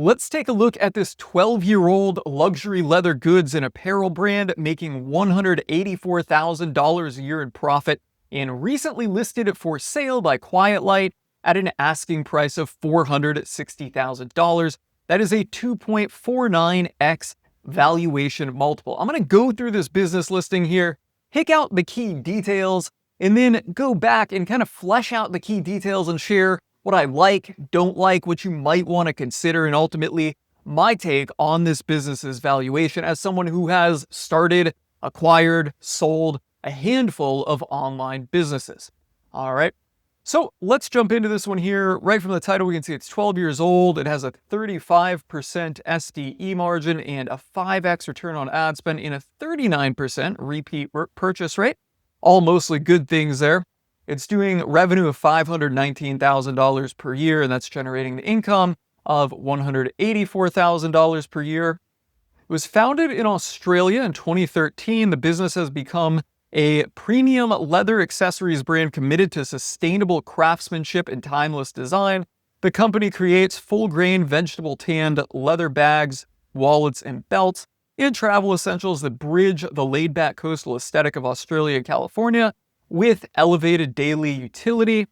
Let's take a look at this 12-year-old luxury leather goods and apparel brand making $184,000 a year in profit and recently listed it for sale by Quiet Light at an asking price of $460,000. That is a 2.49x valuation multiple. I'm going to go through this business listing here, pick out the key details, and then go back and kind of flesh out the key details and share what I like, don't like, what you might want to consider, and ultimately my take on this business's valuation as someone who has started, acquired, sold a handful of online businesses. All right. So let's jump into this one here. Right from the title, we can see it's 12 years old. It has a 35% SDE margin and a 5x return on ad spend and a 39% repeat purchase rate. All mostly good things there. It's doing revenue of $519,000 per year, and that's generating the income of $184,000 per year. It was founded in Australia in 2013. The business has become a premium leather accessories brand committed to sustainable craftsmanship and timeless design. The company creates full-grain, vegetable-tanned leather bags, wallets, and belts, and travel essentials that bridge the laid-back coastal aesthetic of Australia and California with elevated daily utility.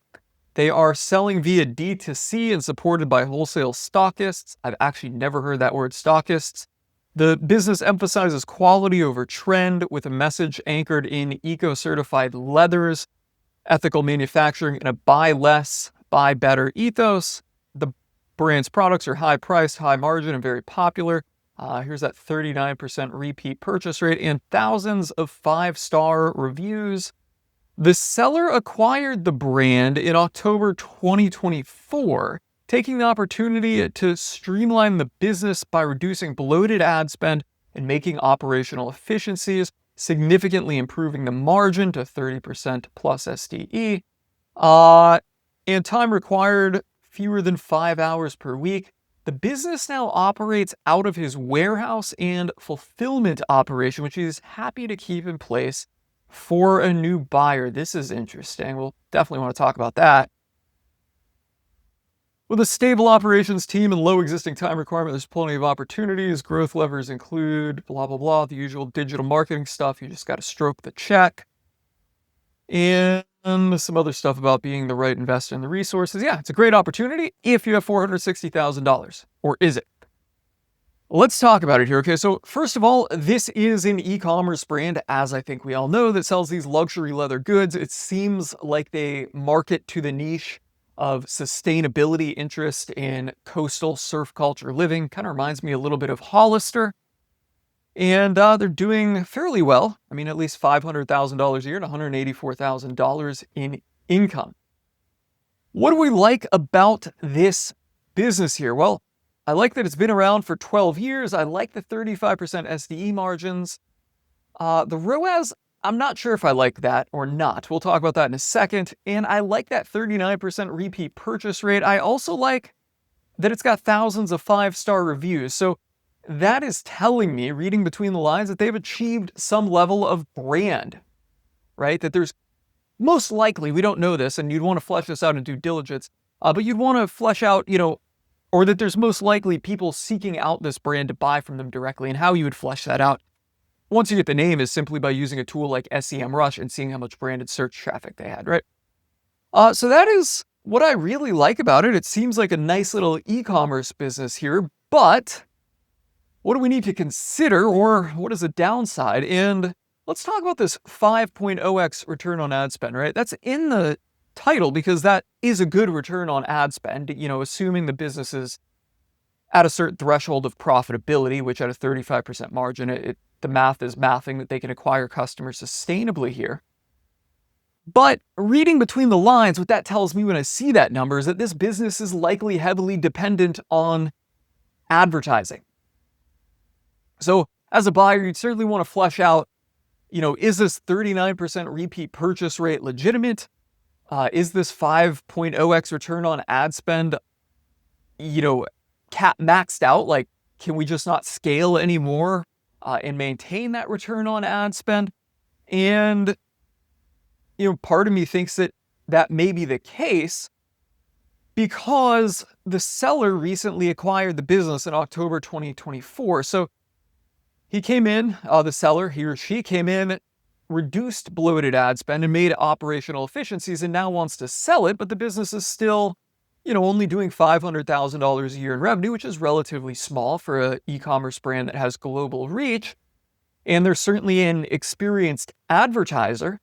They are selling via D2C and supported by wholesale stockists. I've actually never heard that word, stockists. The business emphasizes quality over trend with a message anchored in eco-certified leathers, ethical manufacturing, and a buy less, buy better ethos. The brand's products are high priced, high margin, and very popular. Here's that 39% repeat purchase rate and thousands of 5-star reviews. The seller acquired the brand in October 2024, taking the opportunity to streamline the business by reducing bloated ad spend and making operational efficiencies, significantly improving the margin to 30% plus SDE, and time required fewer than 5 hours per week. The business now operates out of his warehouse and fulfillment operation, which he's happy to keep in place for a new buyer. This is interesting. We'll definitely want to talk about that. With a stable operations team and low existing time requirement, there's plenty of opportunities. Growth levers include blah, blah, blah, the usual digital marketing stuff. You just got to stroke the check. And some other stuff about being the right investor in the resources. Yeah, it's a great opportunity if you have $460,000. Or is it? Let's talk about it here. Okay, so first of all, this is an e-commerce brand, as I think we all know, that sells these luxury leather goods. It seems like they market to the niche of sustainability interest in coastal surf culture living. Kind of reminds me a little bit of Hollister. And they're doing fairly well. I mean, at least $500,000 a year and $184,000 in income. What do we like about this business here? Well, I like that it's been around for 12 years. I like the 35% SDE margins. The ROAS, I'm not sure if I like that or not. We'll talk about that in a second. And I like that 39% repeat purchase rate. I also like that it's got thousands of 5-star reviews. So that is telling me, reading between the lines, that they've achieved some level of brand, right? That there's most likely, we don't know this, and you'd want to flesh this out in due diligence, but you'd want to flesh out, or that there's most likely people seeking out this brand to buy from them directly. And how you would flesh that out once you get the name is simply by using a tool like SEMrush and seeing how much branded search traffic they had, right? So that is what I really like about it. It seems like a nice little e-commerce business here, but what do we need to consider, or what is the downside? And let's talk about this 5.0x return on ad spend, right? That's in the title because that is a good return on ad spend, assuming the business is at a certain threshold of profitability, which at a 35% margin, the math is mathing that they can acquire customers sustainably here. But reading between the lines, what that tells me when I see that number is that this business is likely heavily dependent on advertising. So as a buyer, you'd certainly want to flesh out, is this 39% repeat purchase rate legitimate? Is this 5.0x return on ad spend, maxed out? Like, can we just not scale anymore and maintain that return on ad spend? And, part of me thinks that may be the case, because the seller recently acquired the business in October 2024. So he came in, the seller, he or she came in, reduced bloated ad spend and made operational efficiencies and now wants to sell it, but the business is still, only doing $500,000 a year in revenue, which is relatively small for an e-commerce brand that has global reach. And they're certainly an experienced advertiser,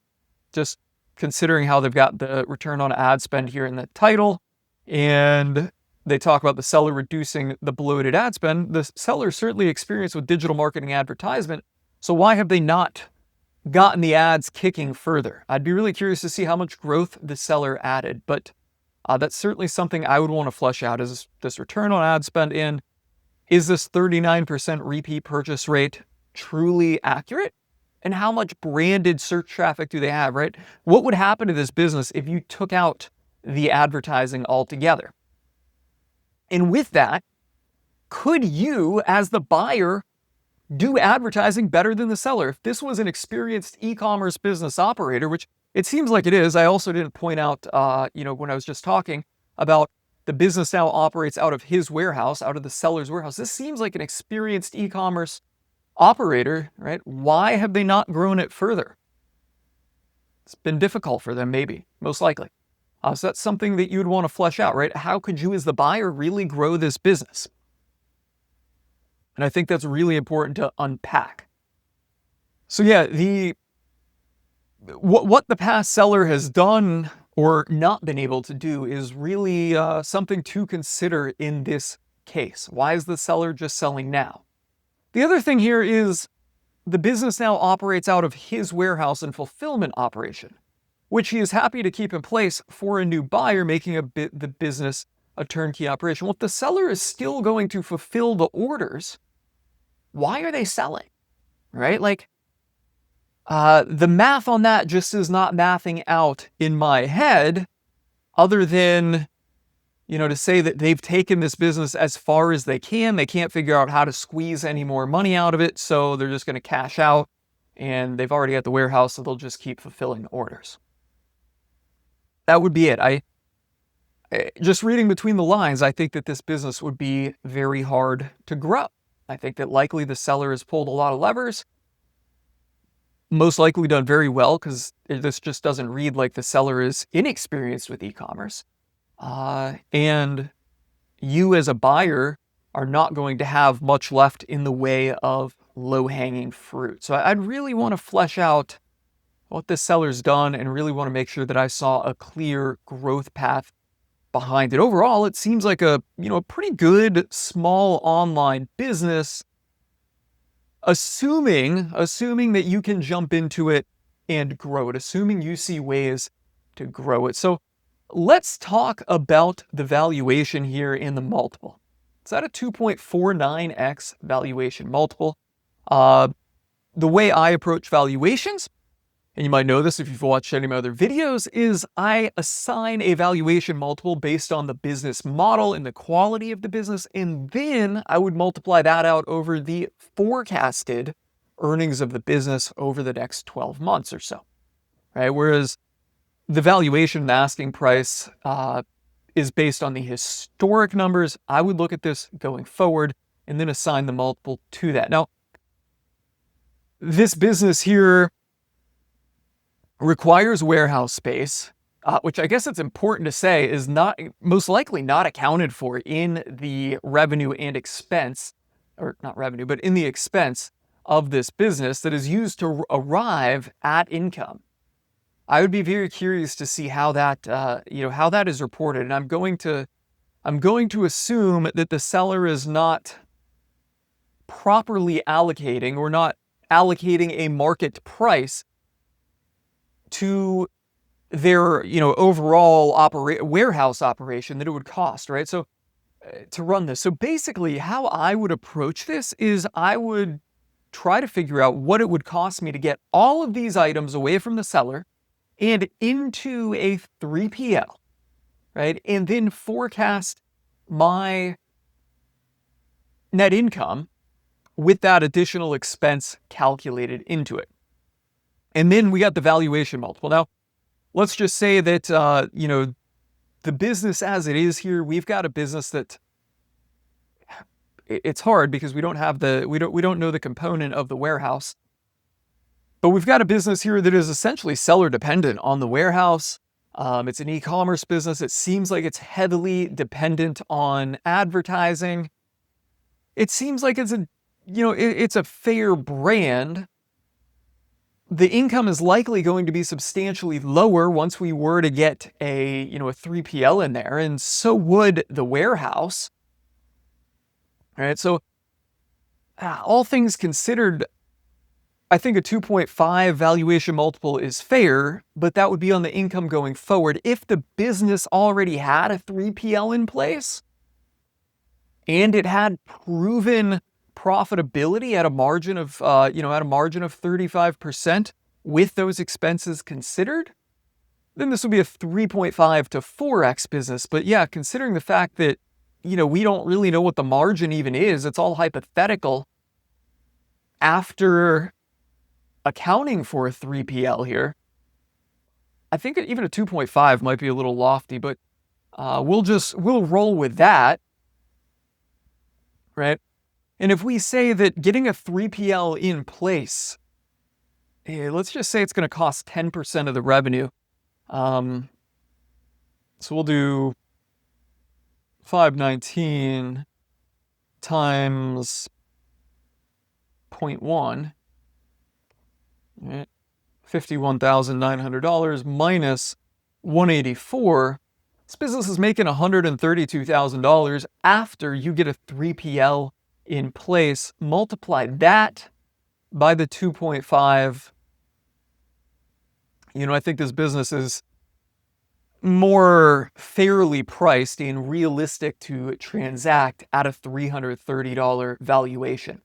just considering how they've got the return on ad spend here in the title. And they talk about the seller reducing the bloated ad spend. The seller is certainly experienced with digital marketing advertisement. So why have they not gotten the ads kicking further? I'd be really curious to see how much growth the seller added, but that's certainly something I would want to flesh out. Is this return on ad spend is this 39% repeat purchase rate truly accurate? And how much branded search traffic do they have, right? What would happen to this business if you took out the advertising altogether? And with that, could you, as the buyer, do advertising better than the seller? If this was an experienced e-commerce business operator, which it seems like it is, I also didn't point out, when I was just talking about the business now operates out of his warehouse, out of the seller's warehouse. This seems like an experienced e-commerce operator, right? Why have they not grown it further? It's been difficult for them, maybe, most likely. So that's something that you'd want to flesh out, right? How could you, as the buyer, really grow this business? And I think that's really important to unpack. So yeah, what the past seller has done or not been able to do is really something to consider in this case. Why is the seller just selling now? The other thing here is the business now operates out of his warehouse and fulfillment operation, which he is happy to keep in place for a new buyer, making the business a turnkey operation. Well, if the seller is still going to fulfill the orders, why are they selling, right? The math on that just is not mathing out in my head, other than, to say that they've taken this business as far as they can. They can't figure out how to squeeze any more money out of it, so they're just going to cash out, and they've already got the warehouse, so they'll just keep fulfilling orders. That would be it. Just reading between the lines, I think that this business would be very hard to grow. I think that likely the seller has pulled a lot of levers, most likely done very well, because this just doesn't read like the seller is inexperienced with e-commerce. And you as a buyer are not going to have much left in the way of low-hanging fruit. So I'd really want to flesh out what the seller's done and really want to make sure that I saw a clear growth path behind it. Overall, it seems like a pretty good small online business, assuming that you can jump into it and grow it, assuming you see ways to grow it. So let's talk about the valuation here in the multiple. It's at a 2.49x valuation multiple. The way I approach valuations, and you might know this if you've watched any of my other videos, is I assign a valuation multiple based on the business model and the quality of the business, and then I would multiply that out over the forecasted earnings of the business over the next 12 months or so, right? Whereas the valuation, the asking price, is based on the historic numbers. I would look at this going forward and then assign the multiple to that. Now, this business here requires warehouse space, which I guess it's important to say is not most likely not accounted for in the revenue and expense, or not revenue, but in the expense of this business that is used to arrive at income. I would be very curious to see how that, how that is reported. And I'm going to assume that the seller is not properly allocating or not allocating a market price to their, overall warehouse operation that it would cost, right? So to run this. So basically how I would approach this is I would try to figure out what it would cost me to get all of these items away from the seller and into a 3PL, right? And then forecast my net income with that additional expense calculated into it. And then we got the valuation multiple. Now, let's just say that, the business as it is here, we've got a business that it's hard because we don't know the component of the warehouse. But we've got a business here that is essentially seller dependent on the warehouse. It's an e-commerce business. It seems like it's heavily dependent on advertising. It seems like it's a fair brand. The income is likely going to be substantially lower once we were to get a 3PL in there, and so would the warehouse. All right, so all things considered, I think a 2.5 valuation multiple is fair, but that would be on the income going forward. If the business already had a 3PL in place and it had proven profitability at a margin of 35% with those expenses considered, then this would be a 3.5 to 4x business. But yeah, considering the fact that we don't really know what the margin even is, it's all hypothetical. After accounting for a 3PL here, I think even a 2.5 might be a little lofty, but we'll roll with that, right? And if we say that getting a 3PL in place, let's just say it's going to cost 10% of the revenue. So we'll do 519 times 0.1, right? $51,900 minus 184. This business is making $132,000 after you get a 3PL in place. Multiply that by the 2.5. I think this business is more fairly priced and realistic to transact at a $330 valuation.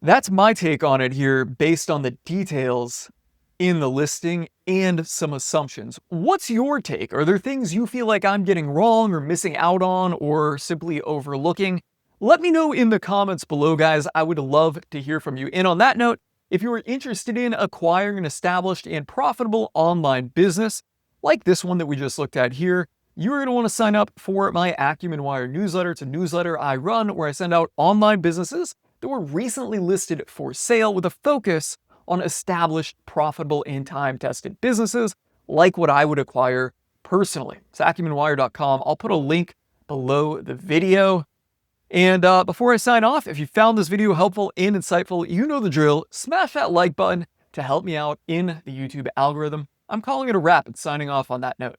That's my take on it here based on the details in the listing and some assumptions. What's your take? Are there things you feel like I'm getting wrong or missing out on or simply overlooking? Let me know in the comments below, guys. I would love to hear from you. And on that note, if you are interested in acquiring an established and profitable online business like this one that we just looked at here, you're going to want to sign up for my Acumen Wire newsletter. It's a newsletter I run where I send out online businesses that were recently listed for sale with a focus on established, profitable, and time-tested businesses like what I would acquire personally. It's acumenwire.com. I'll put a link below the video. And before I sign off, if you found this video helpful and insightful, you know the drill. Smash that like button to help me out in the YouTube algorithm. I'm calling it a wrap and signing off on that note.